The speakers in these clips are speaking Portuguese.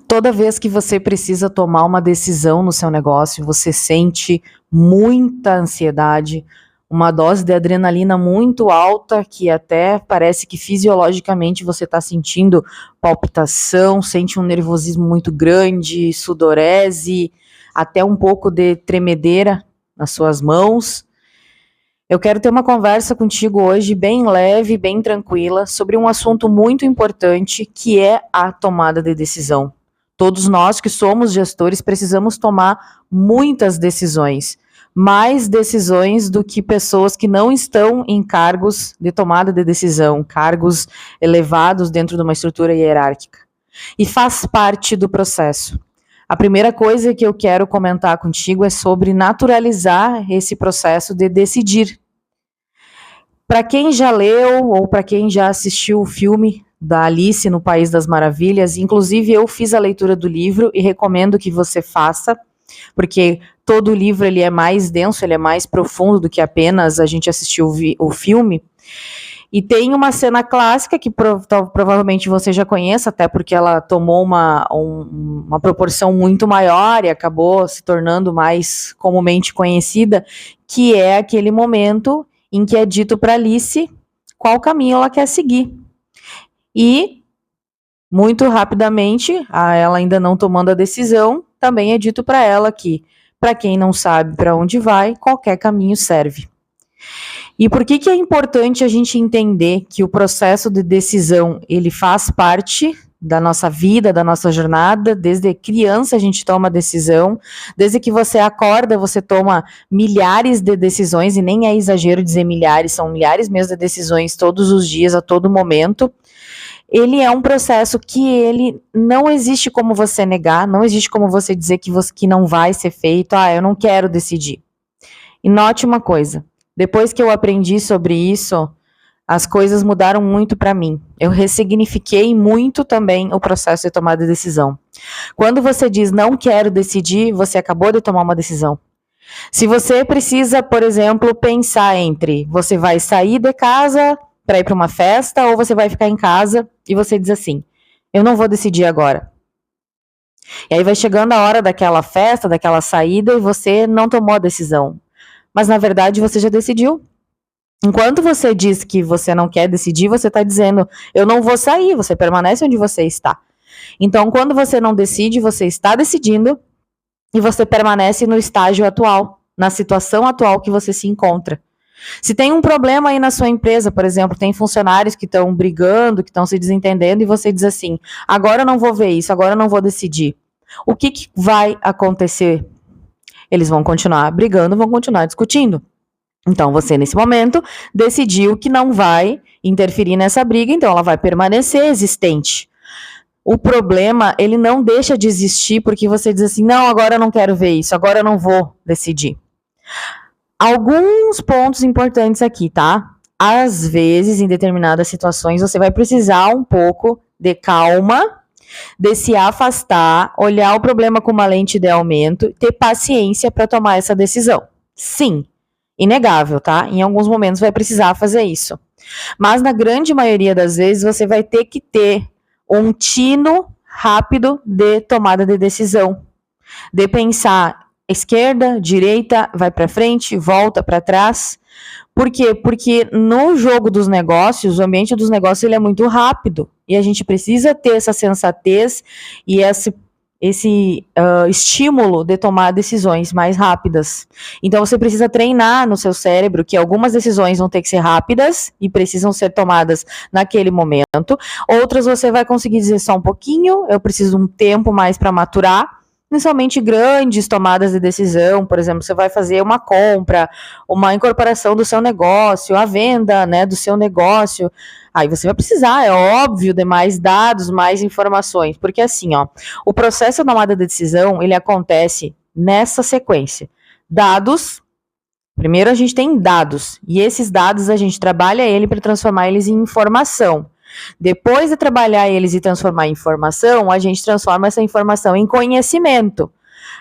Toda vez que você precisa tomar uma decisão no seu negócio, você sente muita ansiedade, uma dose de adrenalina muito alta, que até parece que fisiologicamente você está sentindo palpitação, sente um nervosismo muito grande, sudorese, até um pouco de tremedeira nas suas mãos. Eu quero ter uma conversa contigo hoje bem leve, bem tranquila, sobre um assunto muito importante, que é a tomada de decisão. Todos nós que somos gestores precisamos tomar muitas decisões, mais decisões do que pessoas que não estão em cargos de tomada de decisão, cargos elevados dentro de uma estrutura hierárquica. E faz parte do processo. A primeira coisa que eu quero comentar contigo é sobre naturalizar esse processo de decidir. Para quem já leu ou para quem já assistiu o filme da Alice no País das Maravilhas, inclusive eu fiz a leitura do livro e recomendo que você faça, porque todo o livro ele é mais denso, ele é mais profundo do que apenas a gente assistir o filme. E tem uma cena clássica que provavelmente você já conhece, até porque ela tomou uma proporção muito maior e acabou se tornando mais comumente conhecida, que é aquele momento em que é dito para Alice qual caminho ela quer seguir. E, muito rapidamente, ela ainda não tomando a decisão, também é dito para ela que, para quem não sabe para onde vai, qualquer caminho serve. E por que é importante a gente entender que o processo de decisão, ele faz parte da nossa vida, da nossa jornada? Desde criança a gente toma decisão, desde que você acorda você toma milhares de decisões, e nem é exagero dizer milhares, são milhares mesmo de decisões todos os dias, a todo momento. Ele é um processo que ele não existe como você negar, não existe como você dizer que não vai ser feito, eu não quero decidir. E note uma coisa, depois que eu aprendi sobre isso, as coisas mudaram muito para mim. Eu ressignifiquei muito também o processo de tomada de decisão. Quando você diz não quero decidir, você acabou de tomar uma decisão. Se você precisa, por exemplo, pensar entre você vai sair de casa para ir para uma festa ou você vai ficar em casa e você diz assim, eu não vou decidir agora. E aí vai chegando a hora daquela festa, daquela saída e você não tomou a decisão. Mas na verdade você já decidiu. Enquanto você diz que você não quer decidir, você está dizendo, eu não vou sair, você permanece onde você está. Então, quando você não decide, você está decidindo e você permanece no estágio atual, na situação atual que você se encontra. Se tem um problema aí na sua empresa, por exemplo, tem funcionários que estão brigando, que estão se desentendendo, e você diz assim, agora eu não vou ver isso, agora eu não vou decidir. O que vai acontecer? Eles vão continuar brigando, vão continuar discutindo. Então, você, nesse momento, decidiu que não vai interferir nessa briga, então ela vai permanecer existente. O problema, ele não deixa de existir porque você diz assim, não, agora eu não quero ver isso, agora eu não vou decidir. Alguns pontos importantes aqui, tá? Às vezes, em determinadas situações, você vai precisar um pouco de calma, de se afastar, olhar o problema com uma lente de aumento, ter paciência para tomar essa decisão. Sim, inegável, tá? Em alguns momentos vai precisar fazer isso. Mas na grande maioria das vezes você vai ter que ter um tino rápido de tomada de decisão, de pensar esquerda, direita, vai para frente, volta para trás. Por quê? Porque no jogo dos negócios, o ambiente dos negócios ele é muito rápido e a gente precisa ter essa sensatez e esse estímulo de tomar decisões mais rápidas. Então você precisa treinar no seu cérebro que algumas decisões vão ter que ser rápidas e precisam ser tomadas naquele momento. Outras você vai conseguir dizer só um pouquinho, eu preciso de um tempo mais para maturar. Principalmente grandes tomadas de decisão, por exemplo, você vai fazer uma compra, uma incorporação do seu negócio, a venda, né, do seu negócio. Aí você vai precisar, é óbvio, de mais dados, mais informações, porque assim, o processo de tomada de decisão, ele acontece nessa sequência. Dados, primeiro a gente tem dados, e esses dados a gente trabalha ele para transformar eles em informação. Depois de trabalhar eles e transformar em informação, a gente transforma essa informação em conhecimento.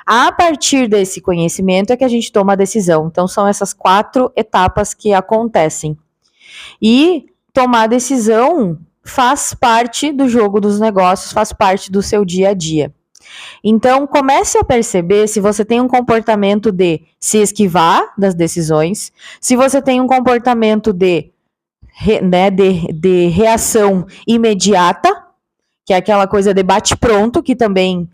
A partir desse conhecimento é que a gente toma a decisão. Então, são essas 4 etapas que acontecem. E tomar decisão faz parte do jogo dos negócios, faz parte do seu dia a dia. Então, comece a perceber se você tem um comportamento de se esquivar das decisões, se você tem um comportamento de reação imediata, que é aquela coisa de bate-pronto, que também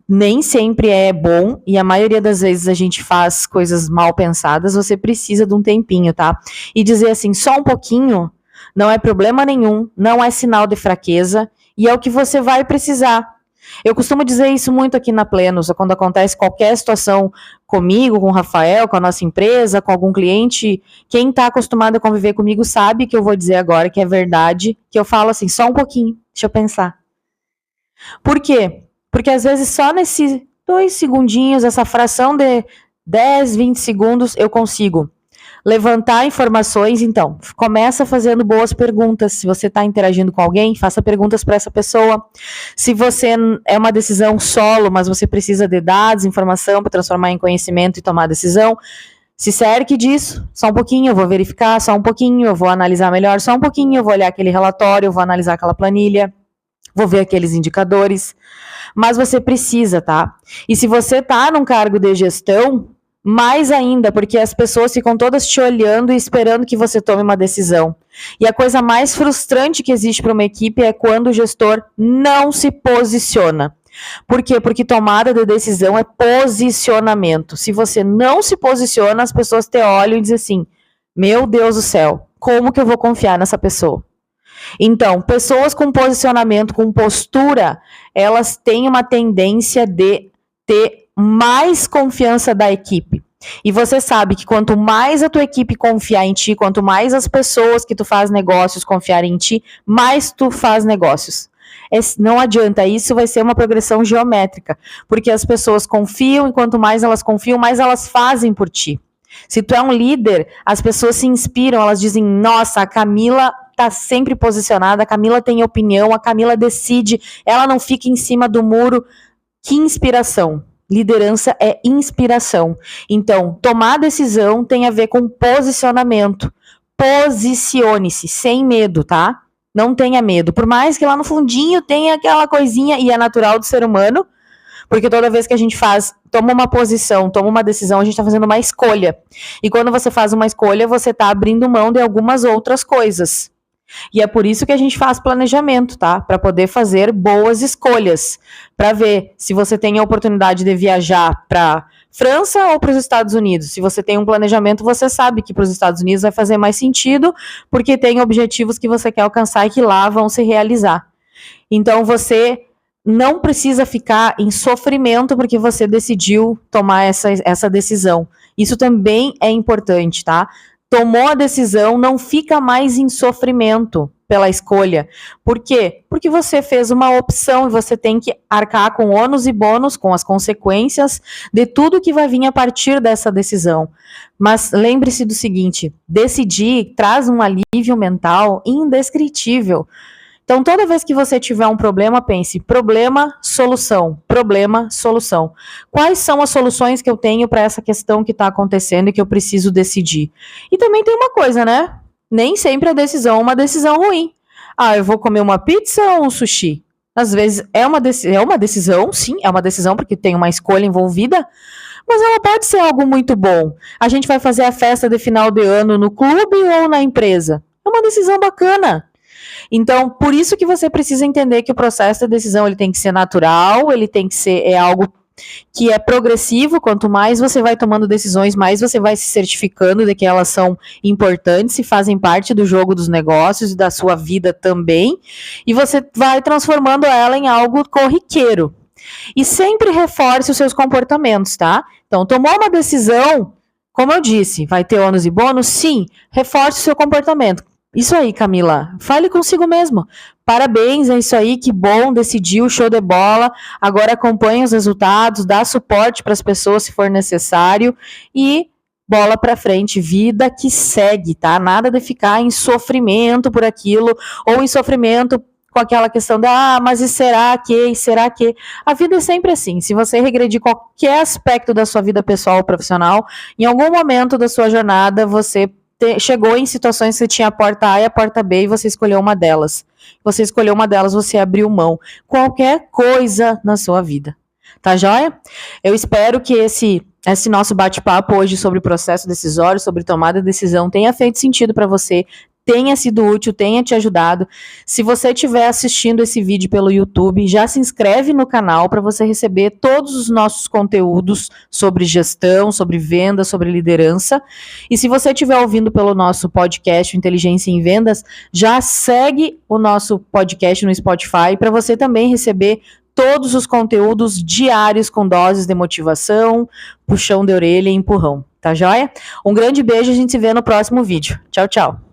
nem sempre é bom, e a maioria das vezes a gente faz coisas mal pensadas, você precisa de um tempinho, tá? E dizer assim, só um pouquinho, não é problema nenhum, não é sinal de fraqueza, e é o que você vai precisar. Eu costumo dizer isso muito aqui na Plenos, quando acontece qualquer situação comigo, com o Rafael, com a nossa empresa, com algum cliente, quem está acostumado a conviver comigo sabe que eu vou dizer agora que é verdade, que eu falo assim, só um pouquinho, deixa eu pensar. Por quê? Porque às vezes só nesses 2 segundinhos, essa fração de 10, 20 segundos, eu consigo levantar informações. Então, começa fazendo boas perguntas. Se você está interagindo com alguém, faça perguntas para essa pessoa. Se você é uma decisão solo, mas você precisa de dados, informação para transformar em conhecimento e tomar decisão, se cerque disso. Só um pouquinho, eu vou verificar, só um pouquinho, eu vou analisar melhor, só um pouquinho, eu vou olhar aquele relatório, eu vou analisar aquela planilha, vou ver aqueles indicadores. Mas você precisa, tá? E se você tá num cargo de gestão, mais ainda, porque as pessoas ficam todas te olhando e esperando que você tome uma decisão. E a coisa mais frustrante que existe para uma equipe é quando o gestor não se posiciona. Por quê? Porque tomada de decisão é posicionamento. Se você não se posiciona, as pessoas te olham e dizem assim, meu Deus do céu, como que eu vou confiar nessa pessoa? Então, pessoas com posicionamento, com postura, elas têm uma tendência de ter mais confiança da equipe. E você sabe que quanto mais a tua equipe confiar em ti, quanto mais as pessoas que tu faz negócios confiarem em ti, mais tu faz negócios. Não adianta, isso vai ser uma progressão geométrica, porque as pessoas confiam e quanto mais elas confiam, mais elas fazem por ti. Se tu é um líder, as pessoas se inspiram, elas dizem, nossa, a Camila tá sempre posicionada, a Camila tem opinião, a Camila decide, ela não fica em cima do muro. Que inspiração! Liderança é inspiração. Então, tomar decisão tem a ver com posicionamento. Posicione-se, sem medo, tá? Não tenha medo. Por mais que lá no fundinho tenha aquela coisinha, e é natural do ser humano, porque toda vez que a gente toma uma posição, toma uma decisão, a gente está fazendo uma escolha. E quando você faz uma escolha, você está abrindo mão de algumas outras coisas. E é por isso que a gente faz planejamento, tá? Para poder fazer boas escolhas. Para ver se você tem a oportunidade de viajar para França ou para os Estados Unidos. Se você tem um planejamento, você sabe que para os Estados Unidos vai fazer mais sentido, porque tem objetivos que você quer alcançar e que lá vão se realizar. Então, você não precisa ficar em sofrimento porque você decidiu tomar essa decisão. Isso também é importante, tá? Tomou a decisão, não fica mais em sofrimento pela escolha. Por quê? Porque você fez uma opção e você tem que arcar com ônus e bônus, com as consequências de tudo que vai vir a partir dessa decisão. Mas lembre-se do seguinte, decidir traz um alívio mental indescritível. Então, toda vez que você tiver um problema, pense, problema, solução, problema, solução. Quais são as soluções que eu tenho para essa questão que está acontecendo e que eu preciso decidir? E também tem uma coisa, né? Nem sempre a decisão é uma decisão ruim. Ah, eu vou comer uma pizza ou um sushi? Às vezes é uma decisão, sim, é uma decisão porque tem uma escolha envolvida, mas ela pode ser algo muito bom. A gente vai fazer a festa de final de ano no clube ou na empresa? É uma decisão bacana. Então, por isso que você precisa entender que o processo da decisão ele tem que ser natural, ele tem que ser algo que é progressivo. Quanto mais você vai tomando decisões, mais você vai se certificando de que elas são importantes e fazem parte do jogo dos negócios e da sua vida também, e você vai transformando ela em algo corriqueiro. E sempre reforce os seus comportamentos, tá? Então, tomou uma decisão, como eu disse, vai ter ônus e bônus? Sim, reforce o seu comportamento. Isso aí, Camila, fale consigo mesmo. Parabéns, é isso aí, que bom, decidiu, show de bola. Agora acompanhe os resultados, dá suporte para as pessoas se for necessário e bola para frente, vida que segue, tá? Nada de ficar em sofrimento por aquilo ou em sofrimento com aquela questão da, mas e será que? A vida é sempre assim. Se você regredir qualquer aspecto da sua vida pessoal ou profissional, em algum momento da sua jornada você chegou em situações que você tinha a porta A e a porta B e você escolheu uma delas. Você escolheu uma delas, você abriu mão. Qualquer coisa na sua vida. Tá joia? Eu espero que esse nosso bate-papo hoje sobre o processo decisório, sobre tomada de decisão, tenha feito sentido para você, tenha sido útil, tenha te ajudado. Se você estiver assistindo esse vídeo pelo YouTube, já se inscreve no canal para você receber todos os nossos conteúdos sobre gestão, sobre venda, sobre liderança. E se você estiver ouvindo pelo nosso podcast Inteligência em Vendas, já segue o nosso podcast no Spotify para você também receber todos os conteúdos diários com doses de motivação, puxão de orelha e empurrão. Tá joia? Um grande beijo, a gente se vê no próximo vídeo. Tchau, tchau.